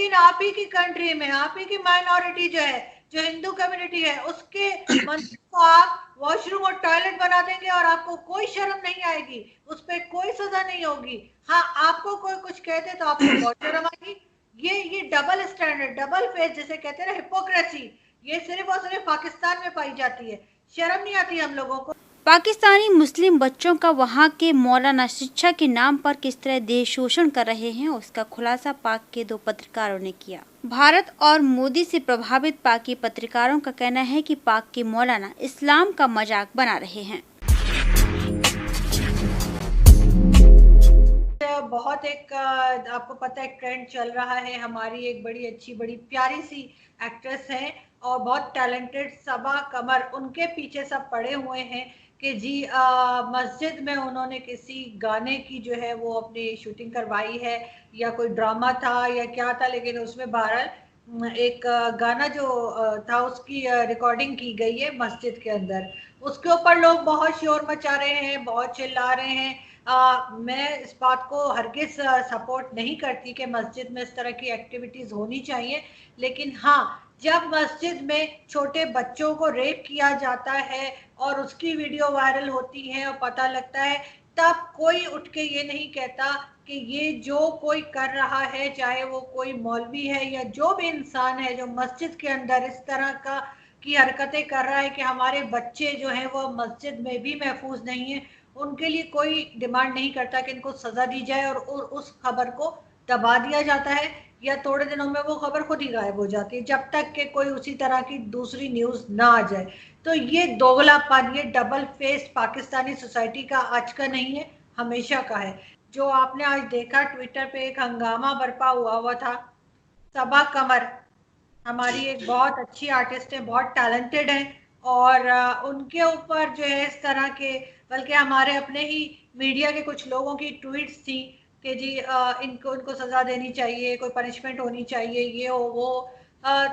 लेकिन आप ही की कंट्री में आप ही की माइनॉरिटी जो है, जो हिंदू कम्युनिटी है, उसके मंदिर को आप वॉशरूम और टॉयलेट बना देंगे और आपको कोई शर्म नहीं आएगी, उस पर कोई सजा नहीं होगी। हाँ, आपको कोई कुछ कह दे तो आपको बहुत शर्म आएगी। ये डबल स्टैंडर्ड, डबल फेस जिसे कहते हैं ना, हिपोक्रेसी, ये सिर्फ और सिर्फ पाकिस्तान में पाई जाती है। शर्म नहीं आती हम लोगों को। पाकिस्तानी मुस्लिम बच्चों का वहां के मौलाना शिक्षा के नाम पर किस तरह देश शोषण कर रहे हैं, उसका खुलासा पाक के 2 पत्रकारों ने किया। भारत और मोदी से प्रभावित पाकी पत्रकारों का कहना है कि पाक के मौलाना इस्लाम का मजाक बना रहे हैं। बहुत एक आपको पता है ट्रेंड चल रहा है, हमारी एक बड़ी अच्छी बड़ी प्यारी सी एक्ट्रेस है और बहुत टैलेंटेड सबा कमर, उनके पीछे सब पड़े हुए हैं कि जी मस्जिद में उन्होंने किसी गाने की जो है वो अपनी शूटिंग करवाई है, या कोई ड्रामा था या क्या था, लेकिन उसमें बहरहाल एक गाना जो था उसकी रिकॉर्डिंग की गई है मस्जिद के अंदर। उसके ऊपर लोग बहुत शोर मचा रहे हैं, बहुत चिल्ला रहे हैं। मैं इस बात को हरगिज सपोर्ट नहीं करती कि मस्जिद में इस तरह की एक्टिविटीज होनी चाहिए, लेकिन हाँ, जब मस्जिद में छोटे बच्चों को रेप किया जाता है और उसकी वीडियो वायरल होती है और पता लगता है, तब कोई उठ के ये नहीं कहता कि ये जो कोई कर रहा है, चाहे वो कोई मौलवी है या जो भी इंसान है जो मस्जिद के अंदर इस तरह का की हरकतें कर रहा है कि हमारे बच्चे जो हैं वो मस्जिद में भी महफूज नहीं है, उनके लिए कोई डिमांड नहीं करता कि इनको सजा दी जाए और उस खबर को दबा दिया जाता है, या थोड़े दिनों में वो खबर खुद ही गायब हो जाती है जब तक कि कोई उसी तरह की दूसरी न्यूज ना आ जाए। तो ये दोगलापन, ये डबल फेस पाकिस्तानी सोसाइटी का आज का नहीं है, हमेशा का है। जो आपने आज देखा ट्विटर पे एक हंगामा बर्पा हुआ था, सबा कमर हमारी एक बहुत अच्छी आर्टिस्ट है, बहुत टैलेंटेड है, और उनके ऊपर जो है इस तरह के, बल्कि हमारे अपने ही मीडिया के कुछ लोगों की ट्वीट्स थी कि जी इनको इनको सजा देनी चाहिए, कोई पनिशमेंट होनी चाहिए, ये हो वो।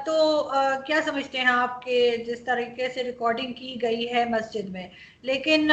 तो क्या समझते हैं आप कि जिस तरीके से रिकॉर्डिंग की गई है मस्जिद में, लेकिन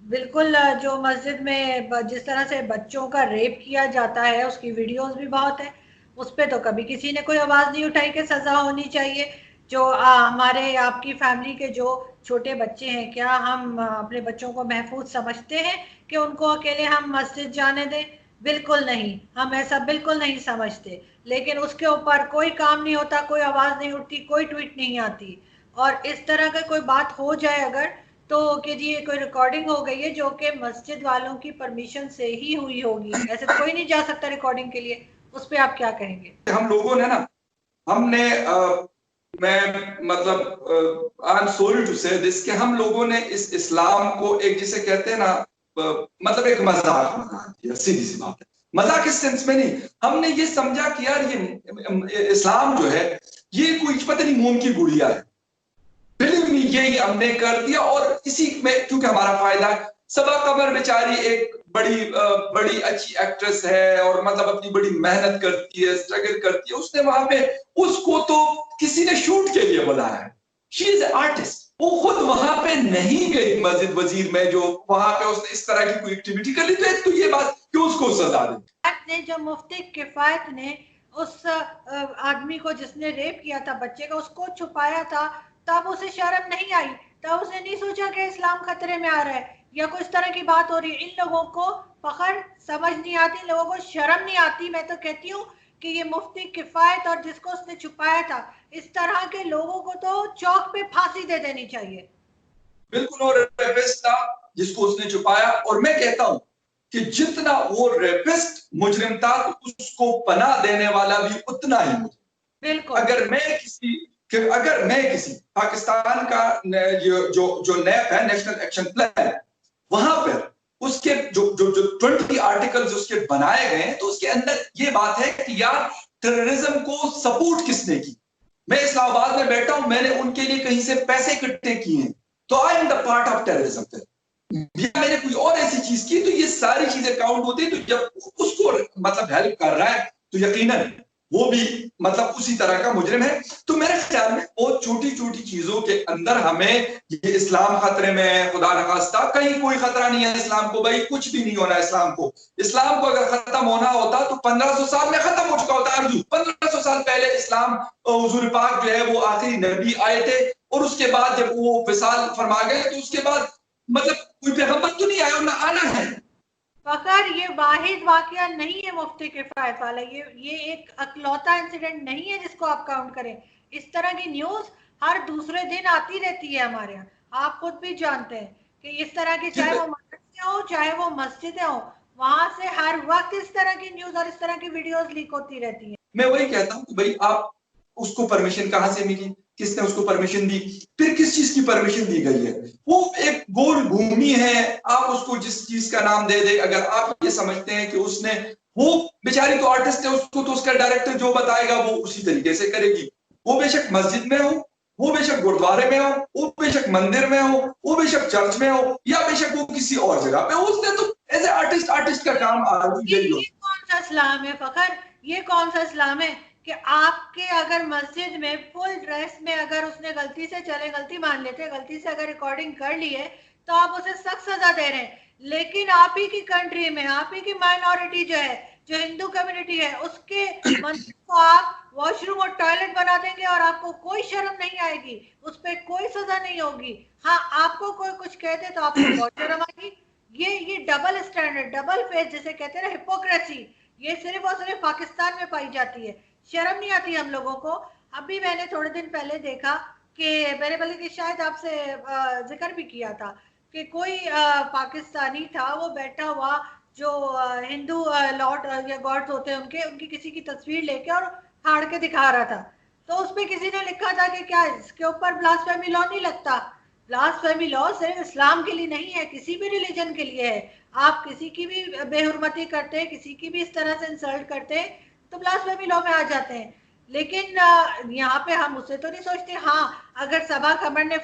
बिल्कुल जो मस्जिद में जिस तरह से बच्चों का रेप किया जाता है उसकी वीडियोस भी बहुत है, उस पे तो कभी किसी ने कोई आवाज नहीं उठाई कि सजा होनी चाहिए। जो हमारे आपकी फैमिली के जो छोटे बच्चे हैं, क्या हम अपने बच्चों को महफूज समझते हैं कि उनको अकेले हम मस्जिद जाने दें? बिल्कुल नहीं, हम ऐसा बिल्कुल नहीं समझते। लेकिन उसके ऊपर कोई काम नहीं होता, कोई आवाज नहीं उठती, कोई ट्वीट नहीं आती। और इस तरह का कोई बात हो जाए अगर, तो कि जी ये कोई रिकॉर्डिंग हो गई है जो कि मस्जिद वालों की परमिशन से ही हुई होगी, ऐसे तो कोई नहीं जा सकता रिकॉर्डिंग के लिए, उस पे आप क्या कहेंगे? हम लोगों ने ना, हमने मैं मतलब आई एम सॉरी टू से दिस कि हम लोगों ने इस इस्लाम को एक, जिसे कहते हैं ना मतलब एक मजाक बना दिया। सीधी सी बात है, मजाक इस सेंस में नहीं, हमने ये समझा कि यार ये इस्लाम जो है ये कोई पता नहीं मोम की गुड़िया है। बिलीव मी, ये हमने कर दिया और इसी में क्योंकि हमारा फायदा है। सबा कमर बेचारी एक बड़ी अच्छी एक्ट्रेस है और मतलब अपनी बड़ी मेहनत करती है, स्ट्रगल करती है। उसने वहां पे, उसको तो किसी ने शूट के लिए बुलाया है, शी इज आर्टिस्ट। वो खुद वहां पे नहीं गई मस्जिद वजीर में, जो वहां पे उसने इस तरह की कोई एक्टिविटी कर ली, तो एक तो ये बात कि उसको सजा दे। जो मुफ्ती किफायत ने उस आदमी को जिसने रेप किया था बच्चे का, उसको छुपाया था, तब उसे शर्म नहीं आई, तब उसने नहीं सोचा कि इस्लाम खतरे में आ रहा है या कुछ तरह की बात हो रही है। इन लोगों को फखर समझ नहीं आती, इन लोगों को शर्म नहीं आती। मैं तो कहती हूँ कि ये मुफ्ती किफायत और जिसको उसने छुपाया था, इस तरह के लोगों को तो चौक पे फांसी दे देनी चाहिए। बिल्कुल, और रेपिस्ट था जिसको उसने छुपाया। और मैं कहता हूं कि जितना वो रेपिस्ट मुजरिम था, तो उसको पनाह देने वाला भी उतना ही मुजरिम। बिल्कुल। अगर मैं किसी पाकिस्तान का जो नैप है, नेशनल एक्शन प्लान, वहां पर उसके जो जो जो 20 आर्टिकल्स उसके बनाए गए हैं, तो उसके अंदर ये बात है कि यार टेररिज्म को सपोर्ट किसने की। मैं इस्लामाबाद में बैठा हूं, मैंने उनके लिए कहीं से पैसे इकट्ठे किए हैं, तो I am the part of terrorism. या मैंने कोई और ऐसी चीज की, तो ये सारी चीजें काउंट होती है। तो जब उसको मतलब हेल्प कर रहा है, तो यकीनन वो भी मतलब उसी तरह का मुजरिम है। तो मेरे ख्याल में बहुत छोटी छोटी चीजों के अंदर हमें ये इस्लाम खतरे में है, खुदा न खास्ता, कहीं कोई खतरा नहीं है इस्लाम को, भाई कुछ भी नहीं होना इस्लाम को। इस्लाम को अगर खत्म होना होता तो 1500 साल में खत्म हो चुका होता। अर्जू 1500 साल पहले इस्लाम, हुजूर पाक जो है वो आखिरी नबी आए थे, और उसके बाद जब वो विसाल फरमा गए तो उसके बाद मतलब कोई पैगंबर तो नहीं आया और ना आना है। फखर, ये वाहिद वाकया नहीं है मुफ्ती किफायत वाला, ये एक अकलौता इंसिडेंट नहीं है जिसको आप काउंट करें। इस तरह की न्यूज हर दूसरे दिन आती रहती है हमारे यहाँ, आप खुद भी जानते हैं कि इस तरह की, चाहे वो मदरसे हो चाहे वो मस्जिदें हो, वहां से हर वक्त इस तरह की न्यूज और इस तरह की वीडियोस लीक होती रहती है। मैं वही कहता हूँ कि भाई आप उसको परमिशन कहां से मिली, किसने उसको परमिशन दी, फिर किस चीज की परमिशन दी गई है। वो एक गोल भूमि है, आप उसको जिस चीज का नाम दे दे, अगर आप ये समझते हैं कि उसने, वो बेचारी तो आर्टिस्ट है, उसको तो उसका डायरेक्टर जो बताएगा वो उसी तरीके से करेगी। वो बेशक मस्जिद में हो, वो बेशक गुरुद्वारे में हो, वो बेशक मंदिर में हो, वो बेशक चर्च में हो, या बेशक वो किसी और जगह पे, उसने तो एज ए आर्टिस्ट, आर्टिस्ट का काम यही हो। ये कौन सा इस्लाम है फखर, ये कौन सा इस्लाम है कि आपके अगर मस्जिद में फुल ड्रेस में अगर उसने गलती से, चले गलती मान लेते, गलती से अगर रिकॉर्डिंग कर ली है तो आप उसे सख्त सजा दे रहे हैं, लेकिन आप ही की कंट्री में आप ही की माइनॉरिटी जो है, जो हिंदू कम्युनिटी है, उसके मंदिर को आप वॉशरूम और टॉयलेट बना देंगे और आपको कोई शर्म नहीं आएगी, उस पर कोई सजा नहीं होगी। हाँ, आपको कोई कुछ कहते तो आपको बहुत शर्म आएगी। ये डबल स्टैंडर्ड, डबल फेस जिसे कहते हैं ना, हिपोक्रेसी, ये सिर्फ और सिर्फ पाकिस्तान में पाई जाती है। शर्म नहीं आती हम लोगों को। अभी मैंने थोड़े दिन पहले देखा कि मैंने बल्कि शायद आपसे जिक्र भी किया था कि कोई पाकिस्तानी था, वो बैठा हुआ जो हिंदू लॉर्ड या गॉड्स होते हैं उनके, उनकी किसी की तस्वीर लेके और फाड़ के दिखा रहा था। तो उसपे किसी ने लिखा था कि क्या इसके ऊपर ब्लास्फेमी लॉ नहीं लगता? ब्लास्फेमी लॉ सिर्फ इस्लाम के लिए नहीं है, किसी भी रिलीजन के लिए है। आप किसी की भी बेहुरमती करते हैं, किसी की भी इस तरह से इंसल्ट करते हैं, तो ब्लास्फेमी लॉ में आ जाते हैं। लेकिन यहाँ पे हम उससे तो नहीं सोचते। हाँ, अगर सबा कमर ने